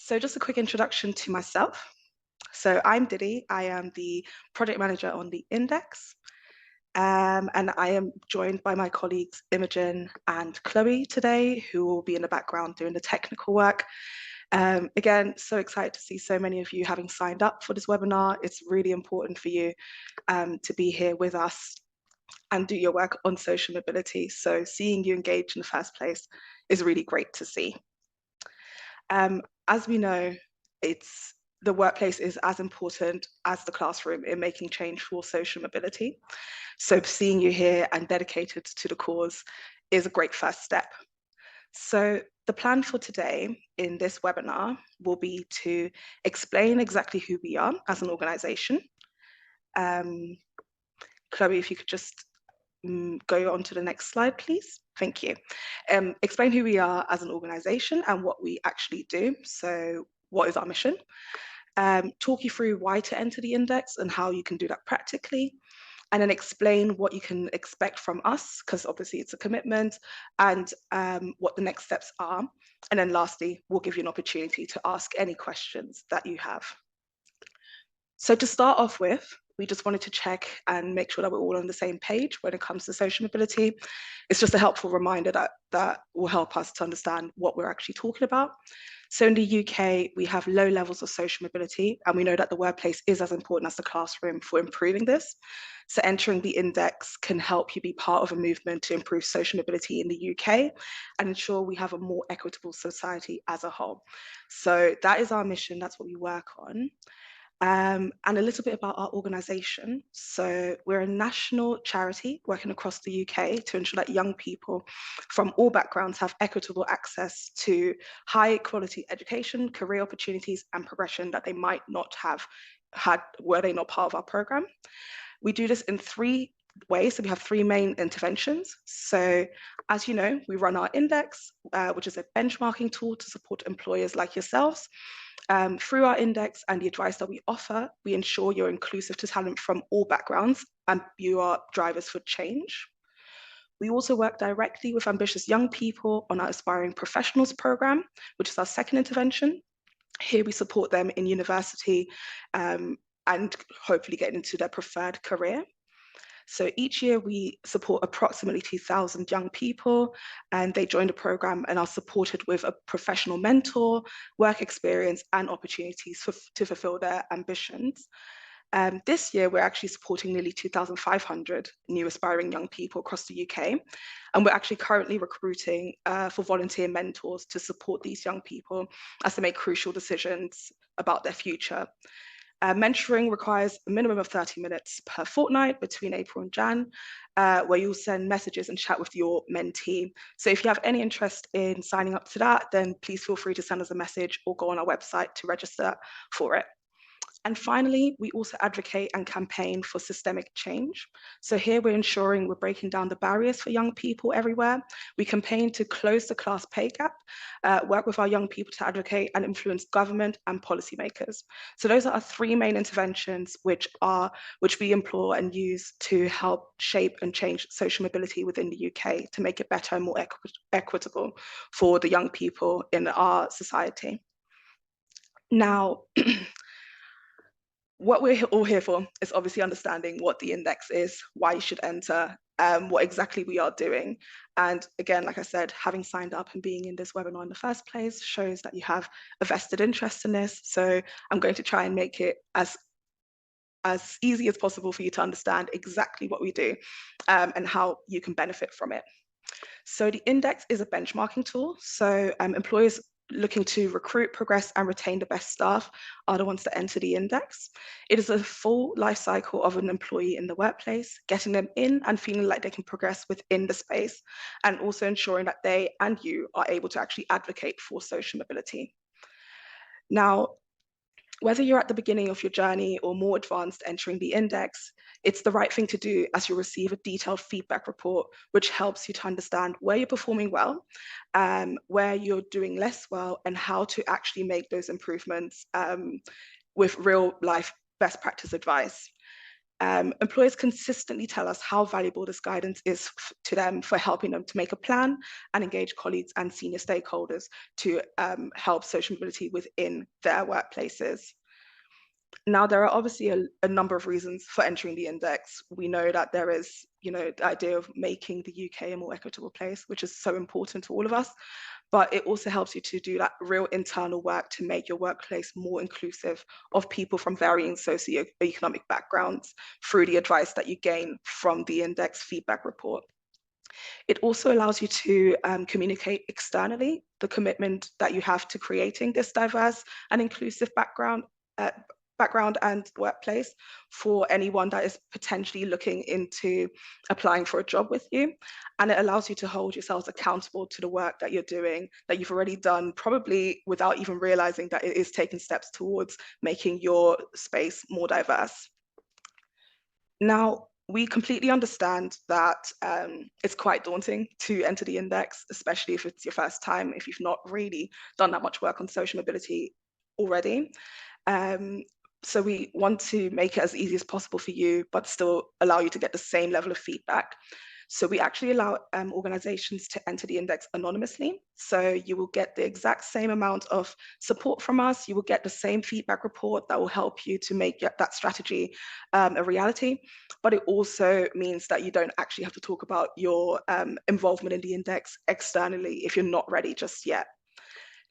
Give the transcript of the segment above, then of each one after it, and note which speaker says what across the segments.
Speaker 1: So just a quick introduction to myself. So I'm Diddy. I am the project manager on the Index, and I am joined by my colleagues Imogen and Chloe today, who will be in the background doing the technical work. Again, so excited to see so many of you having signed up for this webinar. It's really important for you to be here with us and do your work on social mobility. So seeing you engage in the first place is really great to see. As we know, it's the workplace is as important as the classroom in making change for social mobility. So seeing you here and dedicated to the cause is a great first step. So the plan for today in this webinar will be to explain exactly who we are as an organization. Chloe, if you could just go on to the next slide, please. Thank you. Explain who we are as an organization and what we actually do. So what is our mission? Talk you through why to enter the index and how you can do that practically, and then explain what you can expect from us, because obviously it's a commitment, and what the next steps are. And then lastly, we'll give you an opportunity to ask any questions that you have. So to start off with, we just wanted to check and make sure that we're all on the same page when it comes to social mobility. It's just a helpful reminder that will help us to understand what we're actually talking about. So in the UK, we have low levels of social mobility, and we know that the workplace is as important as the classroom for improving this. So entering the index can help you be part of a movement to improve social mobility in the UK and ensure we have a more equitable society as a whole. So that is our mission, that's what we work on. And a little bit about our organisation. So we're a national charity working across the UK to ensure that young people from all backgrounds have equitable access to high quality education, career opportunities and progression that they might not have had were they not part of our programme. We do this in three ways. So we have three main interventions. So as you know, we run our index, which is a benchmarking tool to support employers like yourselves. Through our index and the advice that we offer, we ensure you're inclusive to talent from all backgrounds and you are drivers for change. We also work directly with ambitious young people on our Aspiring Professionals program, which is our second intervention. Here we support them in university and hopefully get into their preferred career. So each year we support approximately 2,000 young people, and they join the program and are supported with a professional mentor, work experience and opportunities to fulfill their ambitions. This year, we're actually supporting nearly 2,500 new aspiring young people across the UK. And we're actually currently recruiting for volunteer mentors to support these young people as they make crucial decisions about their future. Mentoring requires a minimum of 30 minutes per fortnight between April and Jan, where you'll send messages and chat with your mentee. So if you have any interest in signing up to that, then please feel free to send us a message or go on our website to register for it. And finally, we also advocate and campaign for systemic change. So here we're ensuring we're breaking down the barriers for young people everywhere. We campaign to close the class pay gap, work with our young people to advocate and influence government and policymakers. So those are our three main interventions which we implore and use to help shape and change social mobility within the UK to make it better and more equitable for the young people in our society. Now, what we're all here for is obviously understanding what the index is, why you should enter, what exactly we are doing. And again, like I said, having signed up and being in this webinar in the first place shows that you have a vested interest in this. So I'm going to try and make it as easy as possible for you to understand exactly what we do and how you can benefit from it. So the index is a benchmarking tool. So employers looking to recruit, progress, and retain the best staff are the ones that enter the index. It is a full life cycle of an employee in the workplace, getting them in and feeling like they can progress within the space, and also ensuring that they and you are able to actually advocate for social mobility. Now, whether you're at the beginning of your journey or more advanced entering the index, it's the right thing to do as you receive a detailed feedback report, which helps you to understand where you're performing well, where you're doing less well, and how to actually make those improvements with real life best practice advice. Employers consistently tell us how valuable this guidance is to them for helping them to make a plan and engage colleagues and senior stakeholders to help social mobility within their workplaces. Now, there are obviously a number of reasons for entering the index. We know that there is, the idea of making the UK a more equitable place, which is so important to all of us, but it also helps you to do that real internal work to make your workplace more inclusive of people from varying socioeconomic backgrounds through the advice that you gain from the index feedback report. It also allows you to communicate externally the commitment that you have to creating this diverse and inclusive uh, background and workplace for anyone that is potentially looking into applying for a job with you. And it allows you to hold yourselves accountable to the work that you're doing, that you've already done, probably without even realizing that it is taking steps towards making your space more diverse. Now, we completely understand that it's quite daunting to enter the index, especially if it's your first time, if you've not really done that much work on social mobility already. Um, so we want to make it as easy as possible for you, but still allow you to get the same level of feedback. So we actually allow organizations to enter the index anonymously. So you will get the exact same amount of support from us. You will get the same feedback report that will help you to make that strategy a reality. But it also means that you don't actually have to talk about your involvement in the index externally if you're not ready just yet.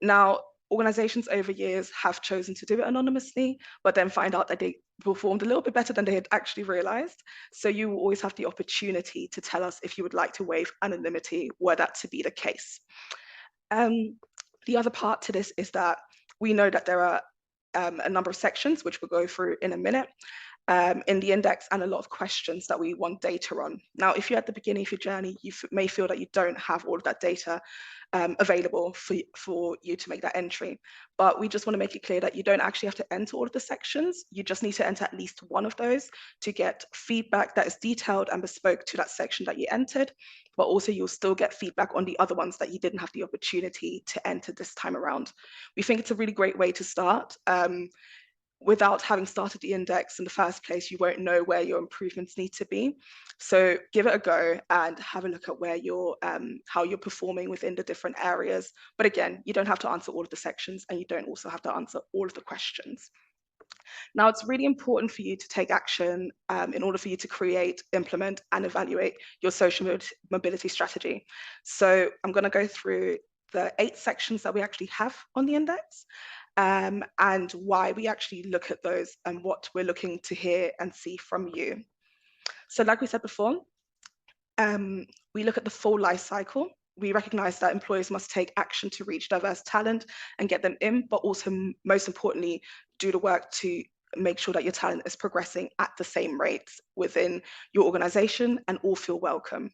Speaker 1: Now, organizations over years have chosen to do it anonymously, but then find out that they performed a little bit better than they had actually realized. So you will always have the opportunity to tell us if you would like to waive anonymity, were that to be the case. The other part to this is that we know that there are a number of sections, which we'll go through in a minute, in the index, and a lot of questions that we want data on. Now, if you're at the beginning of your journey, you may feel that you don't have all of that data available for you to make that entry. But we just want to make it clear that you don't actually have to enter all of the sections. You just need to enter at least one of those to get feedback that is detailed and bespoke to that section that you entered. But also you'll still get feedback on the other ones that you didn't have the opportunity to enter this time around. We think it's a really great way to start. Without having started the index in the first place, you won't know where your improvements need to be. So give it a go and have a look at where you're, how you're performing within the different areas. But again, you don't have to answer all of the sections, and you don't also have to answer all of the questions. Now, it's really important for you to take action in order for you to create, implement, and evaluate your social mobility strategy. So I'm going to go through the 8 sections that we actually have on the index. And why we actually look at those and what we're looking to hear and see from you. So like we said before, we look at the full life cycle. We recognize that employers must take action to reach diverse talent and get them in, but also most importantly, do the work to make sure that your talent is progressing at the same rates within your organization and all feel welcome.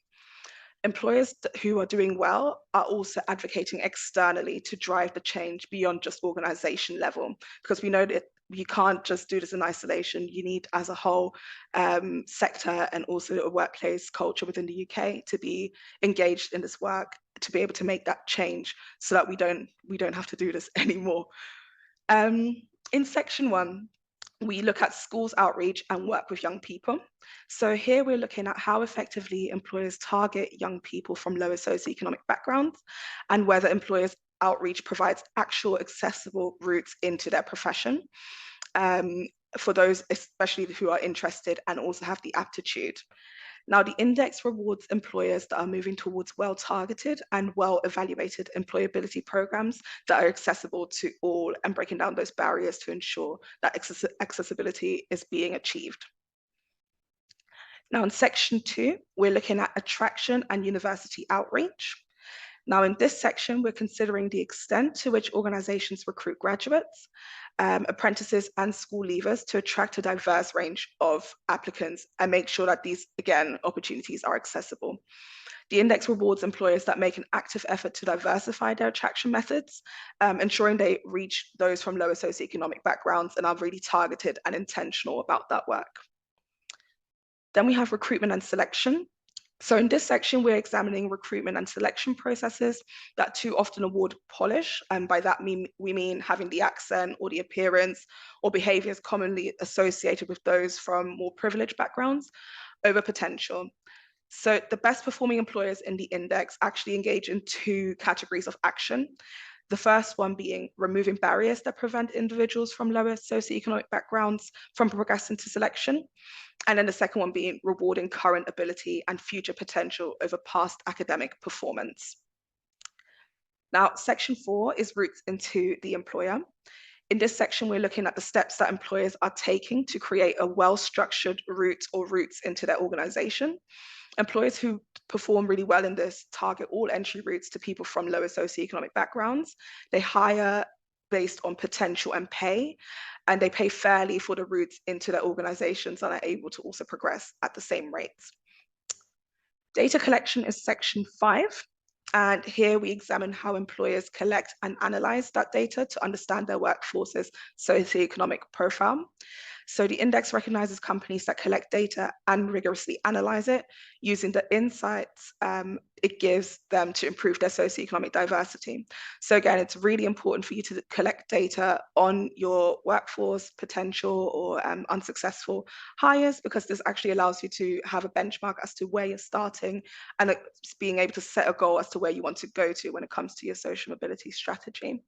Speaker 1: Employers who are doing well are also advocating externally to drive the change beyond just organization level, because we know that you can't just do this in isolation. You need, as a whole sector and also a workplace culture within the UK, to be engaged in this work, to be able to make that change, so that we don't have to do this anymore. In section 1, we look at schools outreach and work with young people. So here we're looking at how effectively employers target young people from lower socioeconomic backgrounds, and whether employers outreach provides actual accessible routes into their profession for those especially who are interested and also have the aptitude. Now, the index rewards employers that are moving towards well-targeted and well-evaluated employability programs that are accessible to all, and breaking down those barriers to ensure that accessibility is being achieved. Now, in section 2, we're looking at attraction and university outreach. Now, in this section, we're considering the extent to which organizations recruit graduates, apprentices, and school leavers to attract a diverse range of applicants and make sure that these, again, opportunities are accessible. The index rewards employers that make an active effort to diversify their attraction methods, ensuring they reach those from lower socioeconomic backgrounds and are really targeted and intentional about that work. Then we have recruitment and selection. So in this section, we're examining recruitment and selection processes that too often award polish. And by that, we mean having the accent or the appearance or behaviors commonly associated with those from more privileged backgrounds over potential. So the best performing employers in the index actually engage in two categories of action. The first one being removing barriers that prevent individuals from lower socioeconomic backgrounds from progressing to selection. And then the second one being rewarding current ability and future potential over past academic performance. Now, section 4 is routes into the employer. In this section, we're looking at the steps that employers are taking to create a well-structured route or routes into their organization. Employers who perform really well in this target all entry routes to people from lower socioeconomic backgrounds. They hire based on potential and pay, and they pay fairly for the routes into their organizations and are able to also progress at the same rates. Data collection is section 5. And here we examine how employers collect and analyze that data to understand their workforce's socioeconomic profile. So the index recognizes companies that collect data and rigorously analyze it using the insights it gives them to improve their socioeconomic diversity. So again, it's really important for you to collect data on your workforce potential or unsuccessful hires, because this actually allows you to have a benchmark as to where you're starting and being able to set a goal as to where you want to go to when it comes to your social mobility strategy.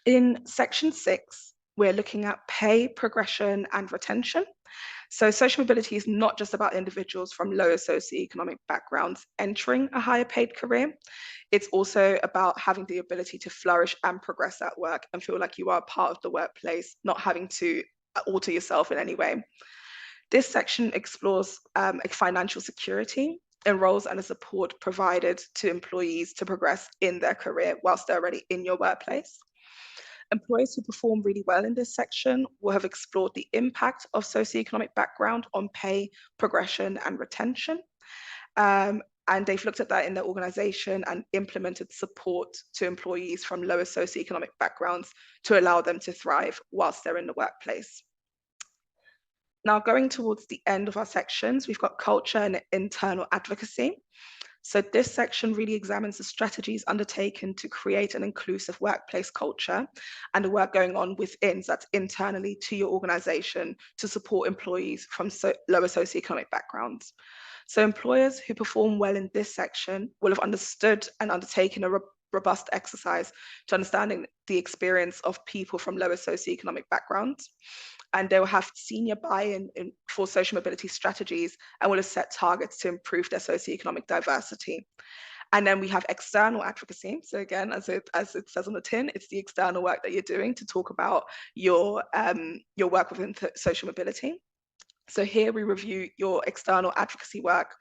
Speaker 1: In section 6, we're looking at pay, progression, and retention. So social mobility is not just about individuals from lower socioeconomic backgrounds entering a higher paid career. It's also about having the ability to flourish and progress at work and feel like you are part of the workplace, not having to alter yourself in any way. This section explores financial security and roles and the support provided to employees to progress in their career whilst they're already in your workplace. Employers who perform really well in this section will have explored the impact of socioeconomic background on pay, progression, and retention. And they've looked at that in their organization and implemented support to employees from lower socioeconomic backgrounds to allow them to thrive whilst they're in the workplace. Now, going towards the end of our sections, we've got culture and internal advocacy. So this section really examines the strategies undertaken to create an inclusive workplace culture and the work going on within, so that's internally to your organization, to support employees from lower socioeconomic backgrounds. So employers who perform well in this section will have understood and undertaken a robust exercise to understanding the experience of people from lower socioeconomic backgrounds. And they will have senior buy-in for social mobility strategies and will have set targets to improve their socioeconomic diversity. And then we have external advocacy. So again, as it says on the tin, it's the external work that you're doing to talk about your work within social mobility. So here we review your external advocacy work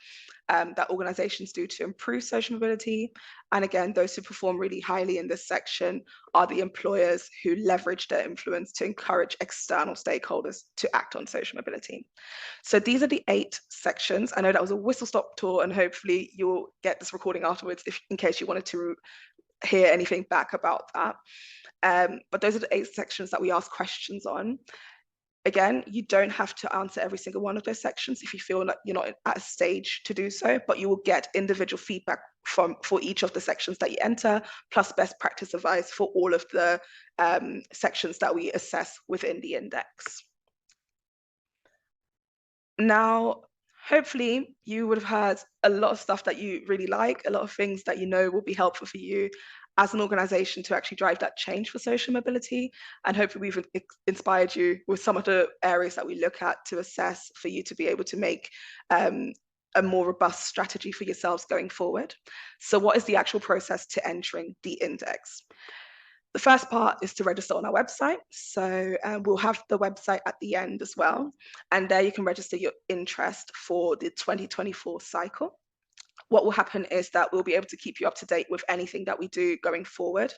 Speaker 1: that organizations do to improve social mobility. And again, those who perform really highly in this section are the employers who leverage their influence to encourage external stakeholders to act on social mobility. So these are the 8 sections. I know that was a whistle-stop tour, and hopefully you'll get this recording afterwards in case you wanted to hear anything back about that. But those are the 8 sections that we ask questions on. Again, you don't have to answer every single one of those sections if you feel like you're not at a stage to do so, but you will get individual feedback for each of the sections that you enter, plus best practice advice for all of the sections that we assess within the index. Now, hopefully you would have heard a lot of stuff that you really like, a lot of things that you know will be helpful for you as an organization to actually drive that change for social mobility. And hopefully we've inspired you with some of the areas that we look at to assess for you to be able to make a more robust strategy for yourselves going forward. So what is the actual process to entering the index? The first part is to register on our website. So we'll have the website at the end as well. And there you can register your interest for the 2024 cycle. What will happen is that we'll be able to keep you up to date with anything that we do going forward.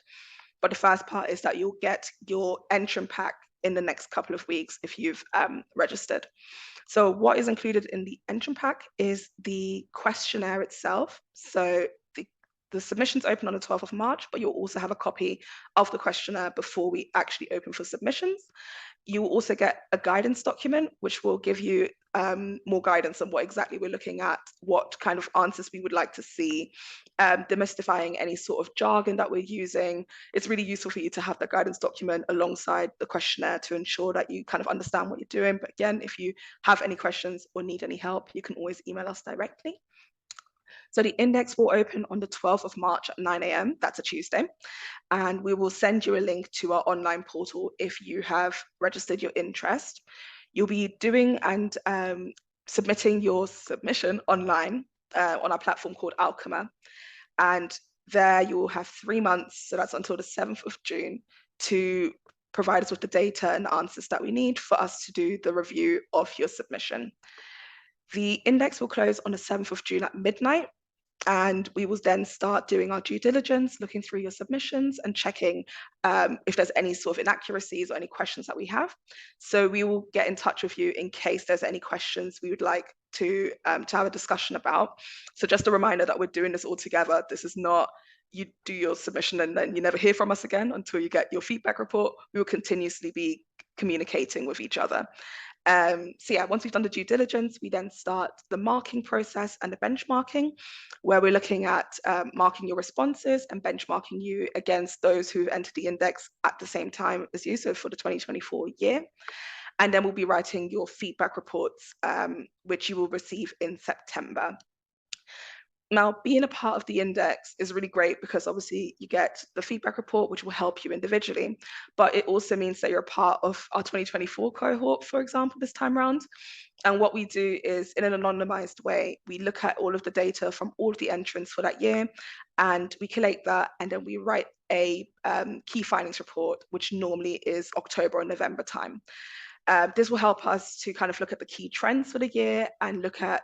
Speaker 1: But the first part is that you'll get your entrant pack in the next couple of weeks if you've registered. So what is included in the entrant pack is the questionnaire itself. So the submissions open on the 12th of March, but you'll also have a copy of the questionnaire before we actually open for submissions. You will also get a guidance document, which will give you more guidance on what exactly we're looking at, what kind of answers we would like to see, demystifying any sort of jargon that we're using. It's really useful for you to have the guidance document alongside the questionnaire to ensure that you kind of understand what you're doing. But again, if you have any questions or need any help, you can always email us directly. So the index will open on the 12th of March at 9 a.m. That's a Tuesday. And we will send you a link to our online portal if you have registered your interest. You'll be doing and submitting your submission online on our platform called Alchema. And there you will have 3 months, so that's until the 7th of June, to provide us with the data and answers that we need for us to do the review of your submission. The index will close on the 7th of June at midnight, and we will then start doing our due diligence, looking through your submissions and checking if there's any sort of inaccuracies or any questions that we have. So we will get in touch with you in case there's any questions we would like to have a discussion about. So just a reminder that we're doing this all together. This is not you do your submission and then you never hear from us again until you get your feedback report. We will continuously be communicating with each other. So yeah, once we've done the due diligence, we then start the marking process and the benchmarking, where we're looking at marking your responses and benchmarking you against those who've entered the index at the same time as you, so for the 2024 year. And then we'll be writing your feedback reports, which you will receive in September. Now, being a part of the index is really great because obviously you get the feedback report, which will help you individually, but it also means that you're a part of our 2024 cohort, for example, this time around. And what we do is, in an anonymized way, we look at all of the data from all of the entrants for that year, and we collate that, and then we write a key findings report, which normally is October or November time. This will help us to kind of look at the key trends for the year and look at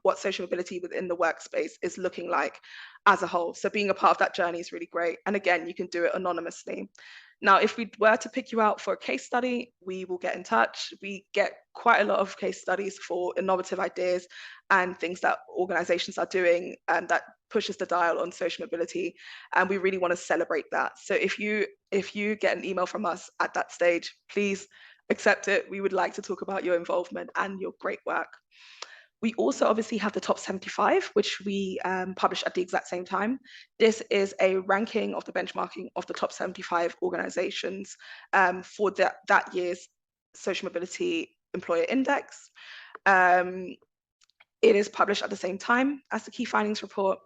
Speaker 1: what social mobility within the workspace is looking like as a whole. So being a part of that journey is really great. And again, you can do it anonymously. Now, if we were to pick you out for a case study, we will get in touch. We get quite a lot of case studies for innovative ideas and things that organizations are doing and that pushes the dial on social mobility. And we really want to celebrate that. So if you get an email from us at that stage, please accept it. We would like to talk about your involvement and your great work. We also obviously have the top 75, which we publish at the exact same time. This is a ranking of the benchmarking of the top 75 organizations for that year's social mobility employer index. It is published at the same time as the key findings report,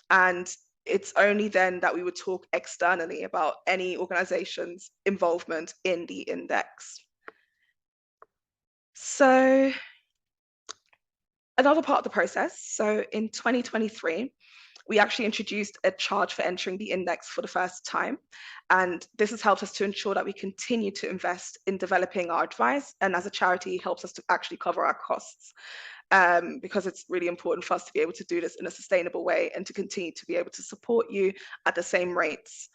Speaker 1: and it's only then that we would talk externally about any organization's involvement in the index. So another part of the process, so in 2023, we actually introduced a charge for entering the index for the first time. And this has helped us to ensure that we continue to invest in developing our advice, and as a charity, helps us to actually cover our costs. Because it's really important for us to be able to do this in a sustainable way and to continue to be able to support you at the same rates.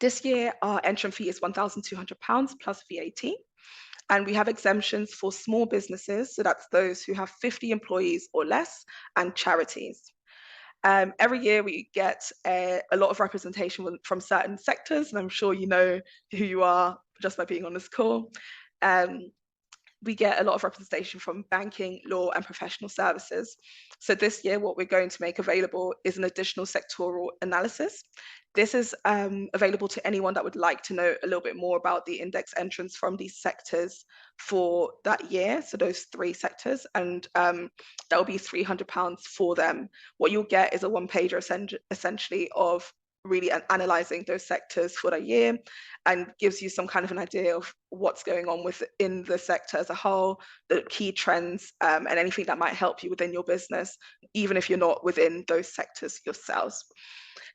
Speaker 1: This year, our entrant fee is £1,200 plus VAT. And we have exemptions for small businesses, so that's those who have 50 employees or less, and charities. Every year we get a lot of representation from certain sectors, and I'm sure you know who you are just by being on this call. We get a lot of representation from banking, law, and professional services. So this year, what we're going to make available is an additional sectoral analysis. This is available to anyone that would like to know a little bit more about the index entrants from these sectors for that year, so those 3 sectors, and that will be £300 for them. What you'll get is a one-pager essentially of really analysing those sectors for the year, and gives you some kind of an idea of what's going on within the sector as a whole, the key trends, and anything that might help you within your business, even if you're not within those sectors yourselves.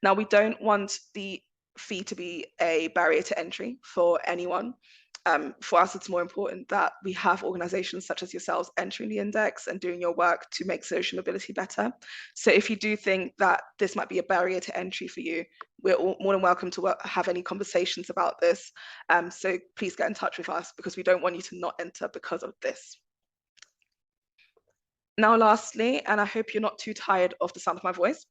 Speaker 1: Now, we don't want the fee to be a barrier to entry for anyone. For us, it's more important that we have organizations such as yourselves entering the index and doing your work to make social mobility better. So if you do think that this might be a barrier to entry for you, we're more than welcome to have any conversations about this. So please get in touch with us, because we don't want you to not enter because of this. Now, lastly, and I hope you're not too tired of the sound of my voice,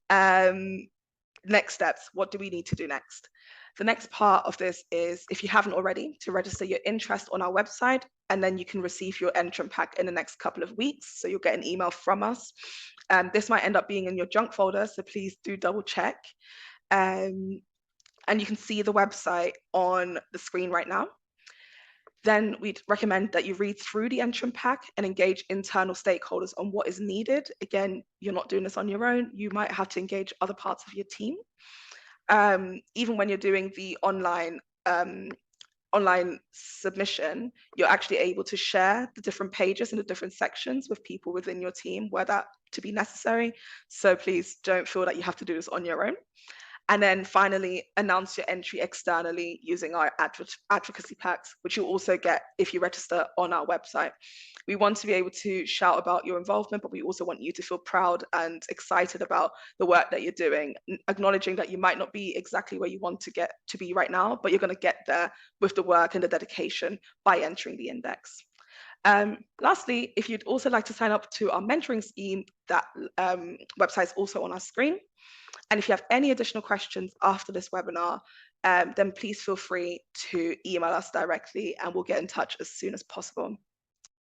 Speaker 1: Next steps, what do we need to do next? The next part of this is, if you haven't already, to register your interest on our website, and then you can receive your entrant pack in the next couple of weeks. So you'll get an email from us. This might end up being in your junk folder, so please do double check. And you can see the website on the screen right now. Then we'd recommend that you read through the entrant pack and engage internal stakeholders on what is needed. Again, you're not doing this on your own. You might have to engage other parts of your team. Even when you're doing the online submission, you're actually able to share the different pages and the different sections with people within your team where that to be necessary. So please don't feel that you have to do this on your own. And then finally, announce your entry externally using our advocacy packs, which you'll also get if you register on our website. We want to be able to shout about your involvement, but we also want you to feel proud and excited about the work that you're doing, acknowledging that you might not be exactly where you want to get to be right now, but you're going to get there with the work and the dedication by entering the index. Lastly, if you'd also like to sign up to our mentoring scheme, that website is also on our screen. And if you have any additional questions after this webinar, then please feel free to email us directly and we'll get in touch as soon as possible.